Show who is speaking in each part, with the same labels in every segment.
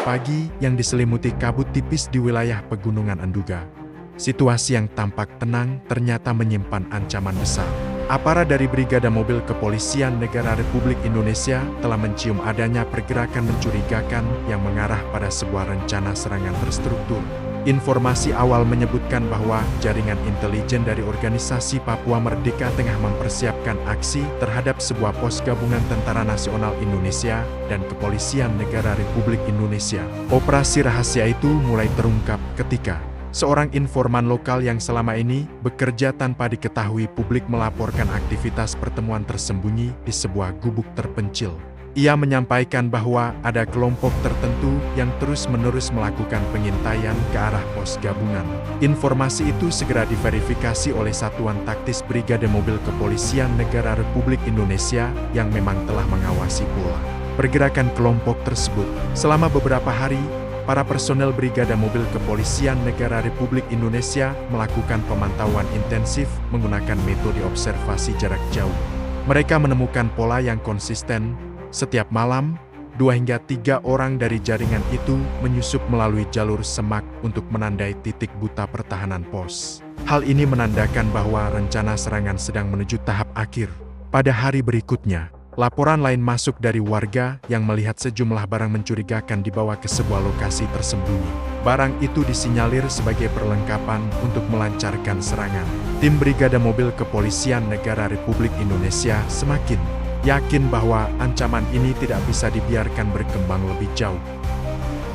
Speaker 1: pagi yang diselimuti kabut tipis di wilayah pegunungan Enduga. Situasi yang tampak tenang ternyata menyimpan ancaman besar. Aparat dari Brigade Mobil Kepolisian Negara Republik Indonesia telah mencium adanya pergerakan mencurigakan yang mengarah pada sebuah rencana serangan terstruktur. Informasi awal menyebutkan bahwa jaringan intelijen dari Organisasi Papua Merdeka tengah mempersiapkan aksi terhadap sebuah pos gabungan Tentara Nasional Indonesia dan Kepolisian Negara Republik Indonesia. Operasi rahasia itu mulai terungkap ketika seorang informan lokal yang selama ini bekerja tanpa diketahui publik melaporkan aktivitas pertemuan tersembunyi di sebuah gubuk terpencil. Ia menyampaikan bahwa ada kelompok tertentu yang terus-menerus melakukan pengintaian ke arah pos gabungan. Informasi itu segera diverifikasi oleh Satuan Taktis Brigade Mobil Kepolisian Negara Republik Indonesia yang memang telah mengawasi pola pergerakan kelompok tersebut. Selama beberapa hari, para personel Brigade Mobil Kepolisian Negara Republik Indonesia melakukan pemantauan intensif menggunakan metode observasi jarak jauh. Mereka menemukan pola yang konsisten. Setiap malam, 2 hingga 3 orang dari jaringan itu menyusup melalui jalur semak untuk menandai titik buta pertahanan pos. Hal ini menandakan bahwa rencana serangan sedang menuju tahap akhir. Pada hari berikutnya, laporan lain masuk dari warga yang melihat sejumlah barang mencurigakan dibawa ke sebuah lokasi tersembunyi. Barang itu disinyalir sebagai perlengkapan untuk melancarkan serangan. Tim Brigade Mobil Kepolisian Negara Republik Indonesia semakin yakin bahwa ancaman ini tidak bisa dibiarkan berkembang lebih jauh.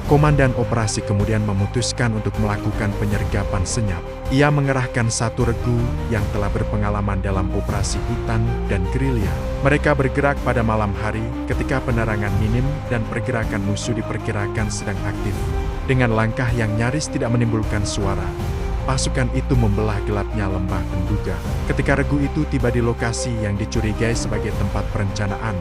Speaker 1: Komandan operasi kemudian memutuskan untuk melakukan penyergapan senyap. Ia mengerahkan satu regu yang telah berpengalaman dalam operasi hutan dan gerilya. Mereka bergerak pada malam hari ketika penerangan minim dan pergerakan musuh diperkirakan sedang aktif. Dengan langkah yang nyaris tidak menimbulkan suara, pasukan itu membelah gelapnya lembah Enduga. Ketika regu itu tiba di lokasi yang dicurigai sebagai tempat perencanaan,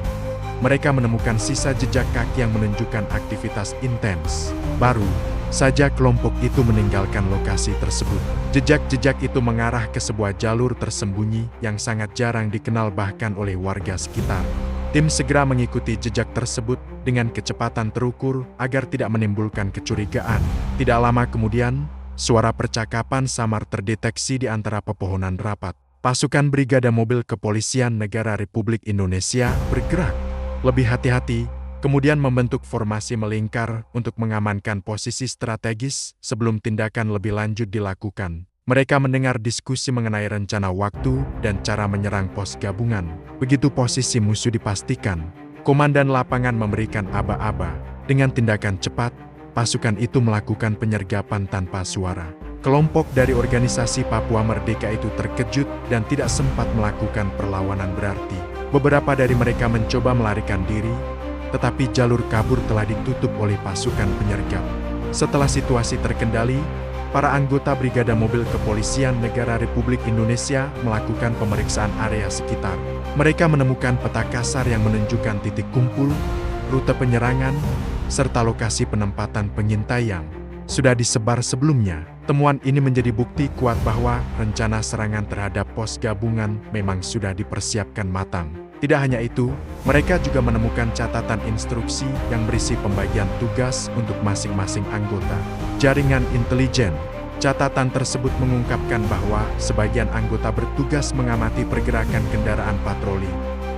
Speaker 1: mereka menemukan sisa jejak kaki yang menunjukkan aktivitas intens. Baru saja kelompok itu meninggalkan lokasi tersebut. Jejak-jejak itu mengarah ke sebuah jalur tersembunyi yang sangat jarang dikenal bahkan oleh warga sekitar. Tim segera mengikuti jejak tersebut dengan kecepatan terukur agar tidak menimbulkan kecurigaan. Tidak lama kemudian, suara percakapan samar terdeteksi di antara pepohonan rapat. Pasukan Brigade Mobil Kepolisian Negara Republik Indonesia bergerak lebih hati-hati, kemudian membentuk formasi melingkar untuk mengamankan posisi strategis sebelum tindakan lebih lanjut dilakukan. Mereka mendengar diskusi mengenai rencana waktu dan cara menyerang pos gabungan. Begitu posisi musuh dipastikan, komandan lapangan memberikan aba-aba. Dengan tindakan cepat, pasukan itu melakukan penyergapan tanpa suara. Kelompok dari Organisasi Papua Merdeka itu terkejut dan tidak sempat melakukan perlawanan berarti. Beberapa dari mereka mencoba melarikan diri, tetapi jalur kabur telah ditutup oleh pasukan penyergap. Setelah situasi terkendali, para anggota Brigade Mobil Kepolisian Negara Republik Indonesia melakukan pemeriksaan area sekitar. Mereka menemukan peta kasar yang menunjukkan titik kumpul, rute penyerangan, serta lokasi penempatan pengintai yang sudah disebar sebelumnya. Temuan ini menjadi bukti kuat bahwa rencana serangan terhadap pos gabungan memang sudah dipersiapkan matang. Tidak hanya itu, mereka juga menemukan catatan instruksi yang berisi pembagian tugas untuk masing-masing anggota jaringan intelijen. Catatan tersebut mengungkapkan bahwa sebagian anggota bertugas mengamati pergerakan kendaraan patroli,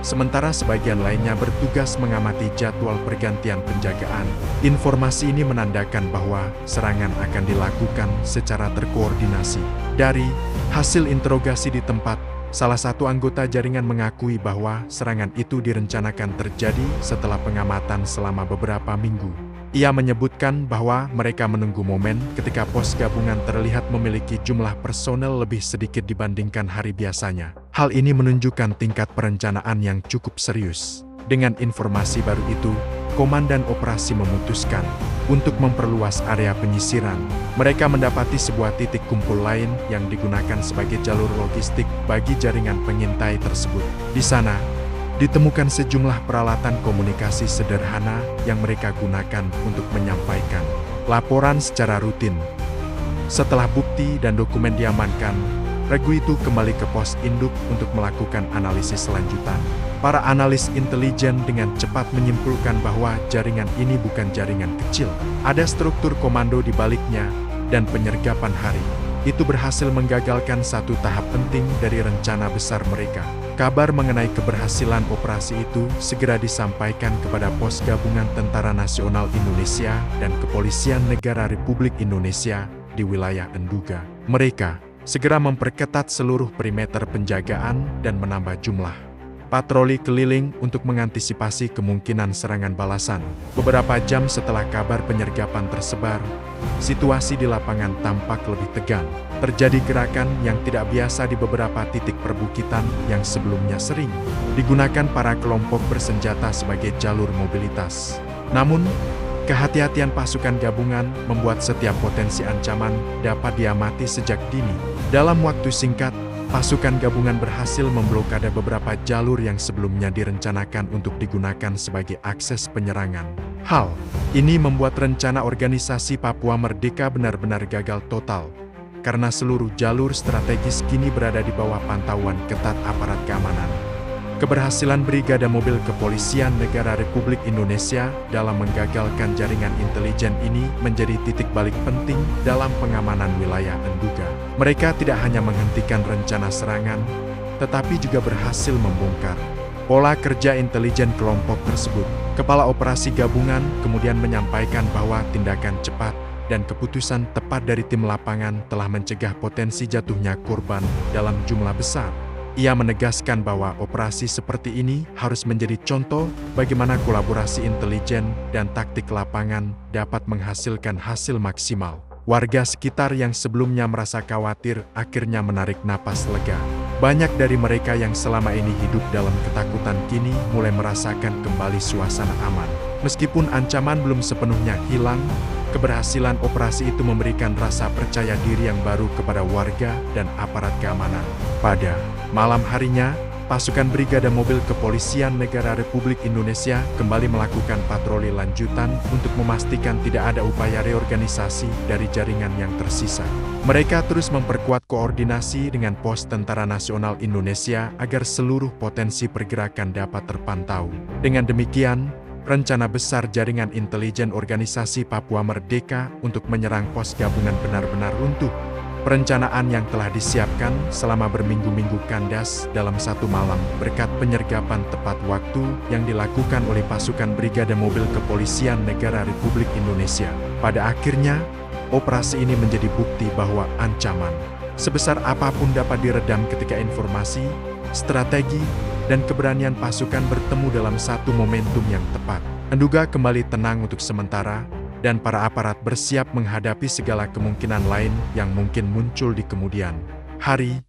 Speaker 1: sementara sebagian lainnya bertugas mengamati jadwal pergantian penjagaan. Informasi ini menandakan bahwa serangan akan dilakukan secara terkoordinasi. Dari hasil interogasi di tempat, salah satu anggota jaringan mengakui bahwa serangan itu direncanakan terjadi setelah pengamatan selama beberapa minggu. Ia menyebutkan bahwa mereka menunggu momen ketika pos gabungan terlihat memiliki jumlah personel lebih sedikit dibandingkan hari biasanya. Hal ini menunjukkan tingkat perencanaan yang cukup serius. Dengan informasi baru itu, Komandan Operasi memutuskan untuk memperluas area penyisiran. Mereka mendapati sebuah titik kumpul lain yang digunakan sebagai jalur logistik bagi jaringan pengintai tersebut. Di sana, ditemukan sejumlah peralatan komunikasi sederhana yang mereka gunakan untuk menyampaikan laporan secara rutin. Setelah bukti dan dokumen diamankan, Regu itu kembali ke pos induk untuk melakukan analisis lanjutan. Para analis intelijen dengan cepat menyimpulkan bahwa jaringan ini bukan jaringan kecil. Ada struktur komando di baliknya, dan penyergapan hari itu berhasil menggagalkan satu tahap penting dari rencana besar mereka. Kabar mengenai keberhasilan operasi itu segera disampaikan kepada Pos Gabungan Tentara Nasional Indonesia dan Kepolisian Negara Republik Indonesia di wilayah Enduga. Mereka segera memperketat seluruh perimeter penjagaan dan menambah jumlah patroli keliling untuk mengantisipasi kemungkinan serangan balasan. Beberapa jam setelah kabar penyergapan tersebar, situasi di lapangan tampak lebih tegang. Terjadi gerakan yang tidak biasa di beberapa titik perbukitan yang sebelumnya sering digunakan para kelompok bersenjata sebagai jalur mobilitas. Namun, kehati-hatian pasukan gabungan membuat setiap potensi ancaman dapat diamati sejak dini. Dalam waktu singkat, pasukan gabungan berhasil memblokade beberapa jalur yang sebelumnya direncanakan untuk digunakan sebagai akses penyerangan. Hal ini membuat rencana organisasi Papua Merdeka benar-benar gagal total, karena seluruh jalur strategis kini berada di bawah pantauan ketat aparat keamanan. Keberhasilan Brigade Mobil Kepolisian Negara Republik Indonesia dalam menggagalkan jaringan intelijen ini menjadi titik balik penting dalam pengamanan wilayah Enduga. Mereka tidak hanya menghentikan rencana serangan, tetapi juga berhasil membongkar pola kerja intelijen kelompok tersebut. Kepala Operasi Gabungan kemudian menyampaikan bahwa tindakan cepat dan keputusan tepat dari tim lapangan telah mencegah potensi jatuhnya korban dalam jumlah besar. Ia menegaskan bahwa operasi seperti ini harus menjadi contoh bagaimana kolaborasi intelijen dan taktik lapangan dapat menghasilkan hasil maksimal. Warga sekitar yang sebelumnya merasa khawatir akhirnya menarik napas lega. Banyak dari mereka yang selama ini hidup dalam ketakutan kini mulai merasakan kembali suasana aman. Meskipun ancaman belum sepenuhnya hilang, keberhasilan operasi itu memberikan rasa percaya diri yang baru kepada warga dan aparat keamanan. Pada malam harinya, pasukan Brigade Mobil Kepolisian Negara Republik Indonesia kembali melakukan patroli lanjutan untuk memastikan tidak ada upaya reorganisasi dari jaringan yang tersisa. Mereka terus memperkuat koordinasi dengan Pos Tentara Nasional Indonesia agar seluruh potensi pergerakan dapat terpantau. Dengan demikian, rencana besar jaringan intelijen organisasi Papua Merdeka untuk menyerang pos gabungan benar-benar runtuh. Perencanaan yang telah disiapkan selama berminggu-minggu kandas dalam satu malam berkat penyergapan tepat waktu yang dilakukan oleh pasukan Brigade Mobil Kepolisian Negara Republik Indonesia. Pada akhirnya, operasi ini menjadi bukti bahwa ancaman sebesar apapun dapat diredam ketika informasi, strategi, dan keberanian pasukan bertemu dalam satu momentum yang tepat. Enduga kembali tenang untuk sementara, dan para aparat bersiap menghadapi segala kemungkinan lain yang mungkin muncul di kemudian hari.